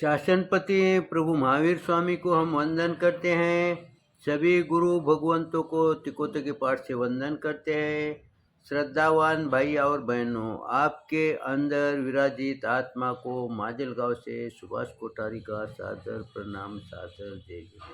शासनपति प्रभु महावीर स्वामी को हम वंदन करते हैं। सभी गुरु भगवंतों को तिकोते के पाठ से वंदन करते हैं। श्रद्धावान भाई और बहनों, आपके अंदर विराजित आत्मा को माजलगांव से सुभाष कोठारी का सादर प्रणाम, सादर जय जय।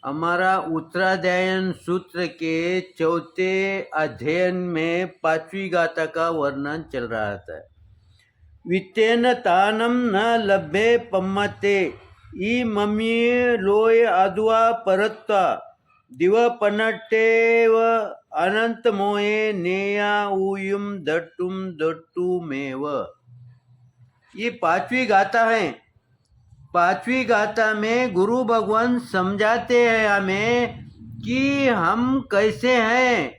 हमारा उत्तराध्ययन सूत्र के चौथे अध्ययन में 5वीं गाथा का वर्णन चल रहा था। वित्तेन तानम न लभ्ये पम्मते ई मम्मी लोय अद्वा परत्ता दिव पनट्टेव अनंत मोहे नेया ऊयुम दट्टू मेव। ये 5वीं गाथा है। 5वीं गाथा में गुरु भगवान समझाते हैं हमें कि हम कैसे हैं।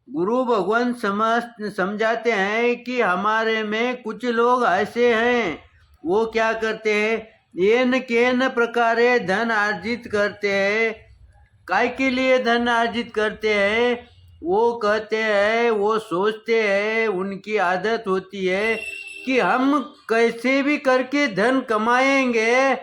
गुरु भगवान समझाते हैं कि हमारे में कुछ लोग ऐसे हैं, वो क्या करते हैं, येन केन प्रकारे धन अर्जित करते हैं। काय के लिए धन अर्जित करते हैं? वो कहते हैं, वो सोचते हैं, उनकी आदत होती है कि हम कैसे भी करके धन कमाएंगे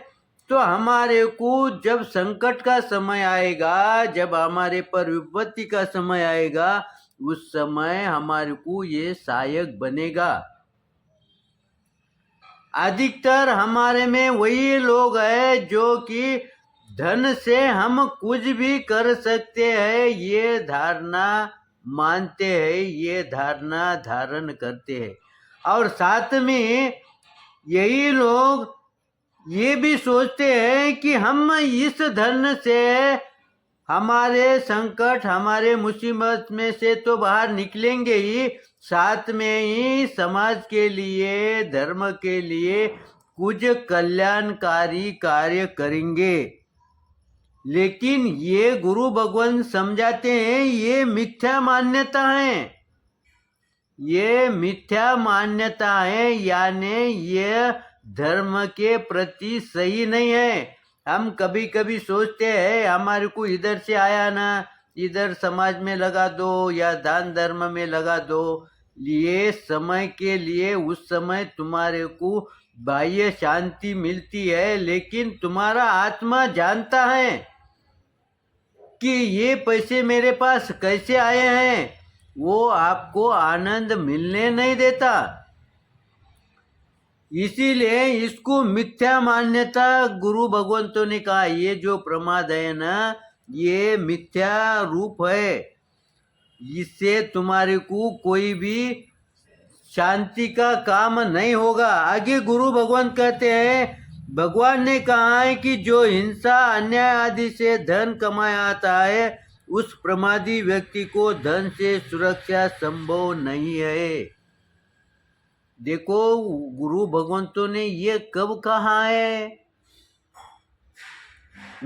तो हमारे को जब संकट का समय आएगा, जब हमारे पर विपत्ति का समय आएगा, उस समय हमारे को ये सहायक बनेगा। अधिकतर हमारे में वही लोग हैं जो कि धन से हम कुछ भी कर सकते हैं, ये धारणा मानते हैं, ये धारणा धारण करते हैं। और साथ में यही लोग ये भी सोचते हैं कि हम इस धन से हमारे संकट, हमारे मुसीबत में से तो बाहर निकलेंगे ही, साथ में ही समाज के लिए, धर्म के लिए कुछ कल्याणकारी कार्य करेंगे। लेकिन ये गुरु भगवान समझाते हैं, ये मिथ्या मान्यता है। ये मिथ्या मान्यता है, यानी ये धर्म के प्रति सही नहीं है। हम कभी कभी सोचते हैं हमारे को इधर से आया ना, इधर समाज में लगा दो या दान धर्म में लगा दो। ये समय के लिए, उस समय तुम्हारे को बाह्य शांति मिलती है, लेकिन तुम्हारा आत्मा जानता है कि ये पैसे मेरे पास कैसे आए हैं, वो आपको आनंद मिलने नहीं देता। इसीलिए इसको मिथ्या मान्यता गुरु भगवंतों ने कहा, ये जो प्रमाद है ना, ये मिथ्या रूप है। इससे तुम्हारे को कोई भी शांति का काम नहीं होगा। आगे गुरु भगवान कहते हैं, भगवान ने कहा है कि जो हिंसा, अन्याय आदि से धन कमाया आता है, उस प्रमादी व्यक्ति को धन से सुरक्षा संभव नहीं है। देखो, गुरु भगवंतों ने ये कब कहा है?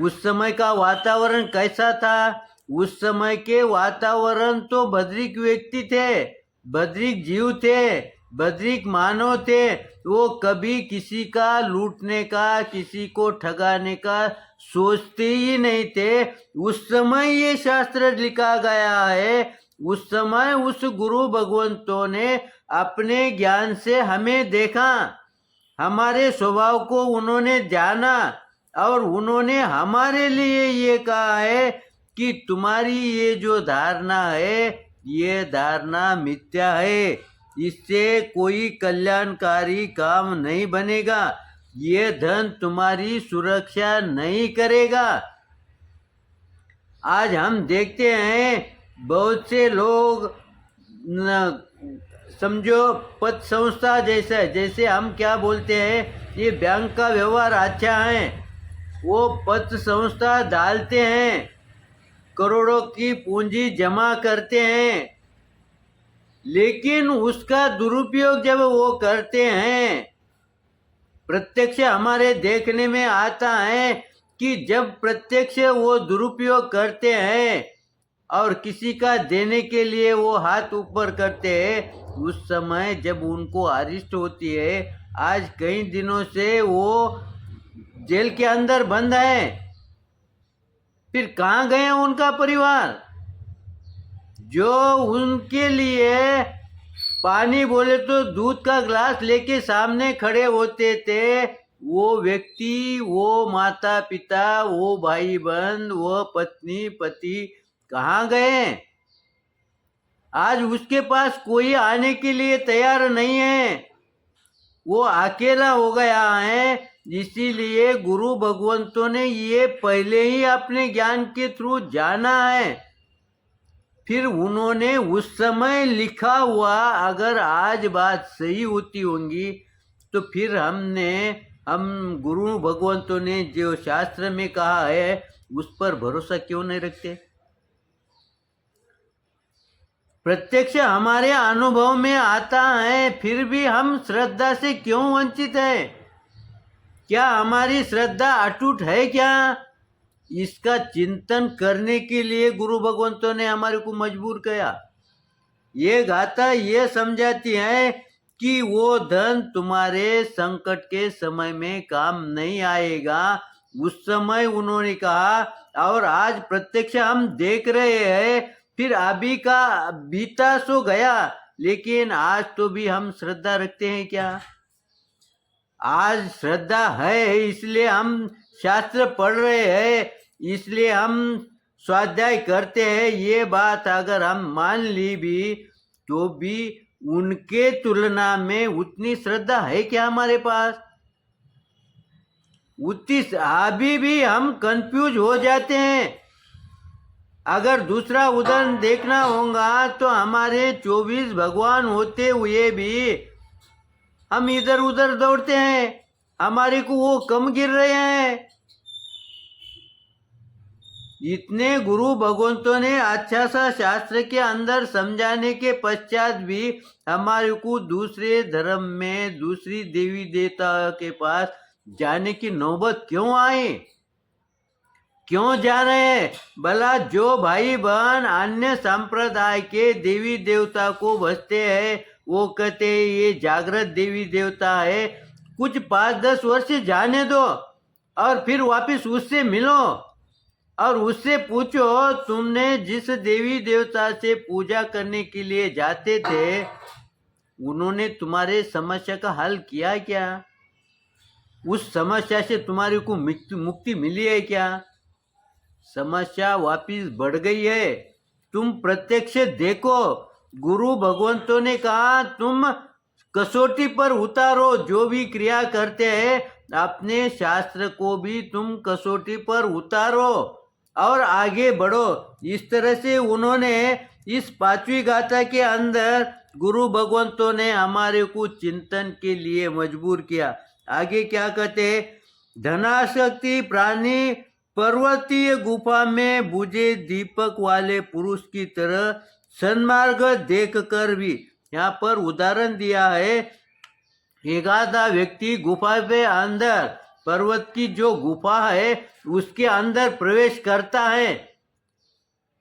उस समय का वातावरण कैसा था? उस समय के वातावरण तो बद्रिक व्यक्ति थे, बद्रिक जीव थे, बद्रिक मानव थे। वो कभी किसी का लूटने का, किसी को ठगाने का सोचते ही नहीं थे। उस समय ये शास्त्र लिखा गया है। उस समय उस गुरु भगवंतों ने अपने ज्ञान से हमें देखा, हमारे स्वभाव को उन्होंने जाना, और उन्होंने हमारे लिए ये कहा है कि तुम्हारी ये जो धारणा है, ये धारणा मिथ्या है, इससे कोई कल्याणकारी काम नहीं बनेगा, ये धन तुम्हारी सुरक्षा नहीं करेगा। आज हम देखते हैं बहुत से लोग समझो पत संस्था जैसे हम क्या बोलते हैं, ये बैंक का व्यवहार अच्छा है, वो पत संस्था डालते हैं, करोड़ों की पूंजी जमा करते हैं, लेकिन उसका दुरुपयोग जब वो करते हैं, प्रत्यक्ष हमारे देखने में आता है कि जब प्रत्यक्ष वो दुरुपयोग करते हैं और किसी का देने के लिए वो हाथ ऊपर करते हैं, उस समय जब उनको अरेस्ट होती है, आज कई दिनों से वो जेल के अंदर बंद है, फिर कहाँ गए उनका परिवार? जो उनके लिए पानी बोले तो दूध का गिलास लेके सामने खड़े होते थे, वो व्यक्ति, वो माता पिता, वो भाई बहन, वो पत्नी पति कहाँ गए? आज उसके पास कोई आने के लिए तैयार नहीं है, वो अकेला हो गया है। इसीलिए गुरु भगवंतों ने ये पहले ही अपने ज्ञान के थ्रू जाना है। फिर उन्होंने उस समय लिखा हुआ, अगर आज बात सही होती होंगी तो फिर हम गुरु भगवंतों ने जो शास्त्र में कहा है उस पर भरोसा क्यों नहीं रखते? प्रत्यक्ष हमारे अनुभव में आता है, फिर भी हम श्रद्धा से क्यों वंचित है? क्या हमारी श्रद्धा अटूट है क्या? इसका चिंतन करने के लिए गुरु भगवंतों ने हमारे को मजबूर किया। ये गाथा ये समझाती है कि वो धन तुम्हारे संकट के समय में काम नहीं आएगा। उस समय उन्होंने कहा, और आज प्रत्यक्ष हम देख रहे हैं। फिर अभी का बीता सो गया, लेकिन आज तो भी हम श्रद्धा रखते हैं क्या? आज श्रद्धा है, इसलिए हम शास्त्र पढ़ रहे हैं, इसलिए हम स्वाध्याय करते हैं। ये बात अगर हम मान ली भी, तो भी उनके तुलना में उतनी श्रद्धा है क्या हमारे पास? उतनी अभी भी हम कंफ्यूज हो जाते हैं। अगर दूसरा उदाहरण देखना होगा तो हमारे 24 भगवान होते हुए भी हम इधर उधर दौड़ते हैं, हमारे को वो कम गिर रहे हैं। इतने गुरु भगवंतों ने अच्छा सा शास्त्र के अंदर समझाने के पश्चात भी हमारे को दूसरे धर्म में, दूसरी देवी देवता के पास जाने की नौबत क्यों आई? क्यों जा रहे हैं? भला जो भाई बहन अन्य संप्रदाय के देवी देवता को भजते हैं, वो कहते हैं ये जागृत देवी देवता है, कुछ 5-10 वर्ष जाने दो और फिर वापस उससे मिलो और उससे पूछो, तुमने जिस देवी देवता से पूजा करने के लिए जाते थे, उन्होंने तुम्हारे समस्या का हल किया क्या? उस समस्या से तुम्हारे को मुक्ति मिली है क्या? समस्या वापिस बढ़ गई है। तुम प्रत्यक्ष देखो, गुरु भगवंतों ने कहा तुम कसौटी पर उतारो, जो भी क्रिया करते हैं अपने शास्त्र को भी तुम कसौटी पर उतारो और आगे बढ़ो। इस तरह से उन्होंने इस 5वीं गाथा के अंदर गुरु भगवंतों ने हमारे को चिंतन के लिए मजबूर किया। आगे क्या कहते हैं? धनाशक्ति प्राणी पर्वतीय गुफा में बुझे दीपक वाले पुरुष की तरह सन्मार्ग देखकर भी, यहाँ पर उदाहरण दिया है, एक आधा व्यक्ति गुफा के अंदर, पर्वत की जो गुफा है उसके अंदर प्रवेश करता है,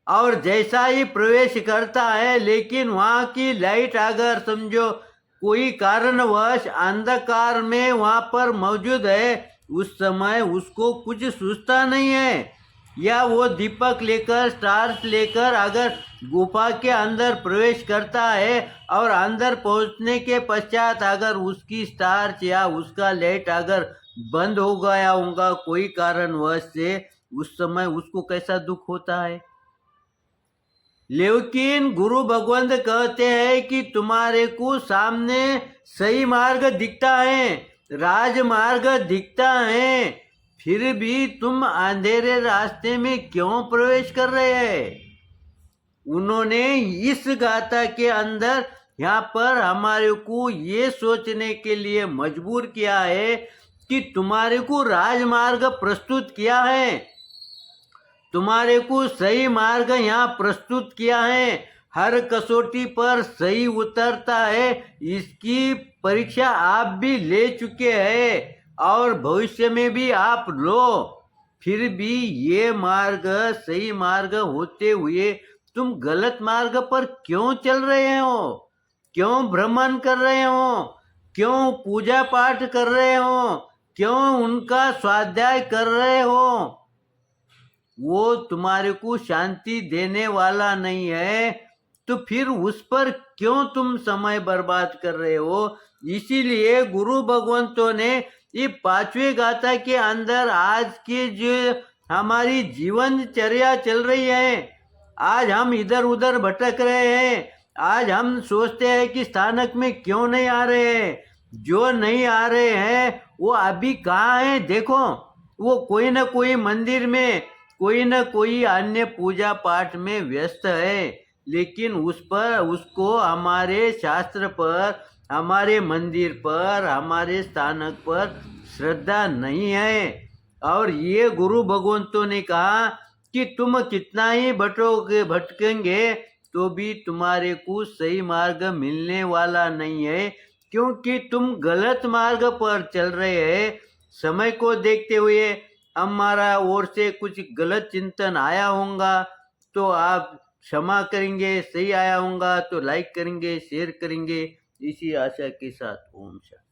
और जैसा ही प्रवेश करता है, लेकिन वहाँ की लाइट अगर समझो कोई कारणवश अंधकार में वहाँ पर मौजूद है, उस समय उसको कुछ सूझता नहीं है। या वो दीपक लेकर, स्टार्स लेकर अगर गुफा के अंदर प्रवेश करता है और अंदर पहुंचने के पश्चात अगर उसकी स्टार्च या उसका लाइट अगर बंद हो गया होगा कोई कारणवश से, उस समय उसको कैसा दुख होता है। लेकिन गुरु भगवंत कहते हैं कि तुम्हारे को सामने सही मार्ग दिखता है, राजमार्ग दिखता है, फिर भी तुम अंधेरे रास्ते में क्यों प्रवेश कर रहे हैं? उन्होंने इस गाथा के अंदर यहाँ पर हमारे को ये सोचने के लिए मजबूर किया है कि तुम्हारे को राजमार्ग प्रस्तुत किया है, तुम्हारे को सही मार्ग यहाँ प्रस्तुत किया है, हर कसौटी पर सही उतरता है। इसकी परीक्षा आप भी ले चुके हैं और भविष्य में भी आप लो, फिर भी ये मार्ग सही मार्ग होते हुए तुम गलत मार्ग पर क्यों चल रहे हो? क्यों भ्रमण कर रहे हो? क्यों पूजा पाठ कर रहे हो? क्यों उनका स्वाध्याय कर रहे हो? वो तुम्हारे को शांति देने वाला नहीं है। तो फिर उस पर क्यों तुम समय बर्बाद कर रहे हो। इसीलिए गुरु भगवंतों ने ये पांचवी गाथा के अंदर आज की जो हमारी जीवनचर्या चल रही है, आज हम इधर उधर भटक रहे हैं, आज हम सोचते हैं कि स्थानक में क्यों नहीं आ रहे हैं, जो नहीं आ रहे हैं वो अभी कहाँ हैं देखो, वो कोई ना कोई मंदिर में, कोई ना कोई अन्य पूजा पाठ में व्यस्त है, लेकिन उस पर उसको हमारे शास्त्र पर, हमारे मंदिर पर, हमारे स्थानक पर श्रद्धा नहीं है। और ये गुरु भगवंतों ने कहा कि तुम कितना ही भटकेंगे तो भी तुम्हारे को सही मार्ग मिलने वाला नहीं है, क्योंकि तुम गलत मार्ग पर चल रहे हैं। समय को देखते हुए हमारा ओर से कुछ गलत चिंतन आया होगा तो आप क्षमा करेंगे, सही आया होगा तो लाइक करेंगे, शेयर करेंगे। इसी आशा के साथ ओम शांति।